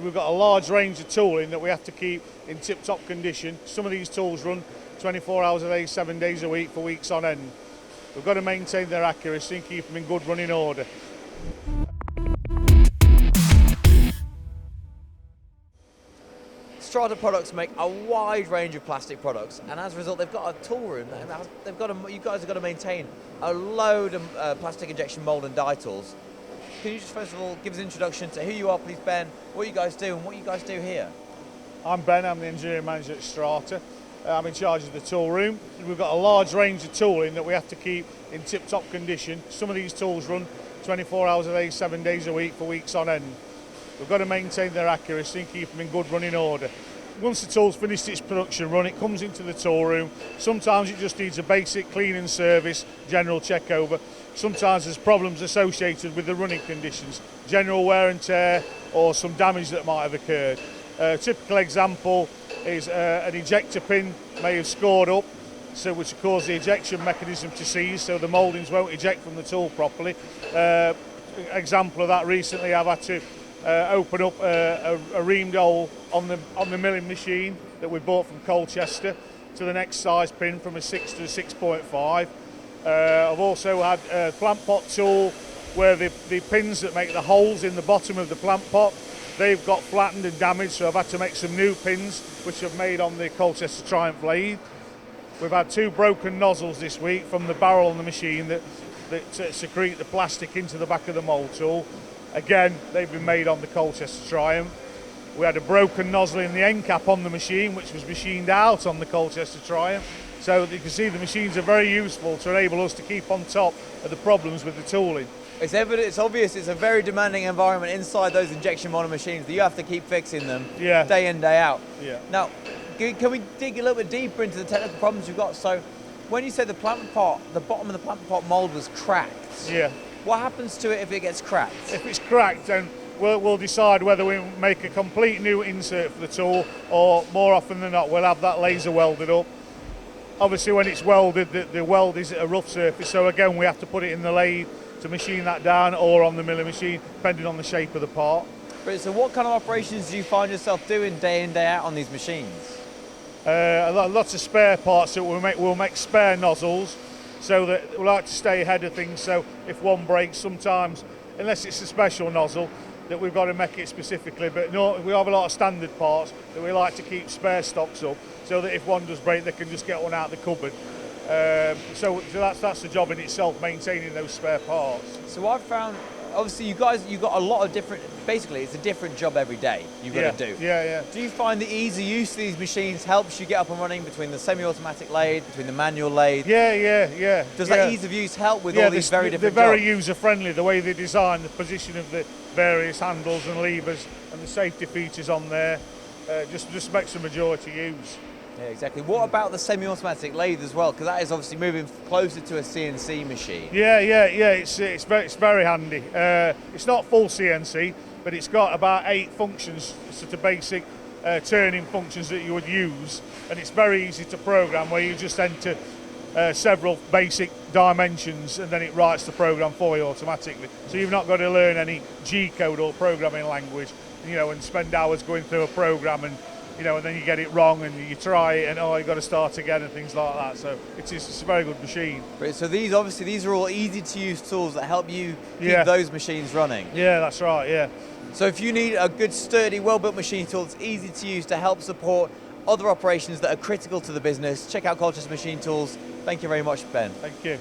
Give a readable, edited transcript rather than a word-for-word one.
We've got a large range of tooling that we have to keep in tip-top condition. Some of these tools run 24 hours a day, 7 days a week for weeks on end. We've got to maintain their accuracy and keep them in good running order. Strata Products make a wide range of plastic products, and as a result they've got a tool room, and you guys have got to maintain a load of plastic injection mould and die tools. Can you just first of all give us an introduction to who you are, please, Ben, what you guys do and what you guys do here? I'm Ben, I'm the engineering manager at Strata. I'm in charge of the tool room. We've got a large range of tooling that we have to keep in tip-top condition. Some of these tools run 24 hours a day, 7 days a week for weeks on end. We've got to maintain their accuracy and keep them in good running order. Once the tool's finished its production run, it comes into the tool room. Sometimes it just needs a basic clean and service, general check over. Sometimes there's problems associated with the running conditions, general wear and tear, or some damage that might have occurred. A typical example is an ejector pin may have scored up, which will cause the ejection mechanism to seize, so the mouldings won't eject from the tool properly. Example of that recently, I've had to open up a reamed hole on the milling machine that we bought from Colchester to the next size pin from a 6 to a 6.5. I've also had a plant pot tool where the pins that make the holes in the bottom of the plant pot, they've got flattened and damaged, so I've had to make some new pins which I've made on the Colchester Triumph lathe. We've had 2 broken nozzles this week from the barrel on the machine that secrete the plastic into the back of the mould tool. Again, they've been made on the Colchester Triumph. We had a broken nozzle in the end cap on the machine, which was machined out on the Colchester Triumph. So you can see the machines are very useful to enable us to keep on top of the problems with the tooling. It's evident, it's obvious, it's a very demanding environment inside those injection molding machines that you have to keep fixing them day in, day out. Yeah. Now, can we dig a little bit deeper into the technical problems you've got? So, when you say the plant pot, the bottom of the plant pot mould was cracked. Yeah. What happens to it if it gets cracked? If it's cracked, then we'll decide whether we make a complete new insert for the tool, or more often than not, we'll have that laser welded up. Obviously, when it's welded, the weld is at a rough surface, so again, we have to put it in the lathe to machine that down, or on the milling machine, depending on the shape of the part. So what kind of operations do you find yourself doing day in, day out on these machines? Lots of spare parts that we'll make spare nozzles, so that we like to stay ahead of things. So if one breaks, sometimes, unless it's a special nozzle, that we've got to make it specifically, but no, we have a lot of standard parts that we like to keep spare stocks up, so that if one does break, they can just get one out of the cupboard. So that's the job in itself, maintaining those spare parts. So I've found, obviously you've got a lot of different, basically it's a different job every day you've got to do. Yeah. Do you find the easy use of these machines helps you get up and running between the semi-automatic lathe, between the manual lathe? Yeah. Does that ease of use help with all these very different jobs? They're very user-friendly, the way they design, the position of the various handles and levers and the safety features on there, just makes the majority use. Yeah, exactly. What about the semi-automatic lathe as well? Because that is obviously moving closer to a CNC machine. Yeah. It's very handy. It's not full CNC, but it's got about 8 functions, sort of basic turning functions that you would use, and it's very easy to program, where you just enter several basic dimensions, and then it writes the program for you automatically. So you've not got to learn any G code or programming language, and spend hours going through a program and then you get it wrong and you try it and you've got to start again and things like that. So it's a very good machine. Right, so these are all easy to use tools that help you keep those machines running. Yeah, that's right, yeah. So if you need a good, sturdy, well-built machine tool that's easy to use to help support other operations that are critical to the business, check out Colchester Machine Tools. Thank you very much, Ben. Thank you.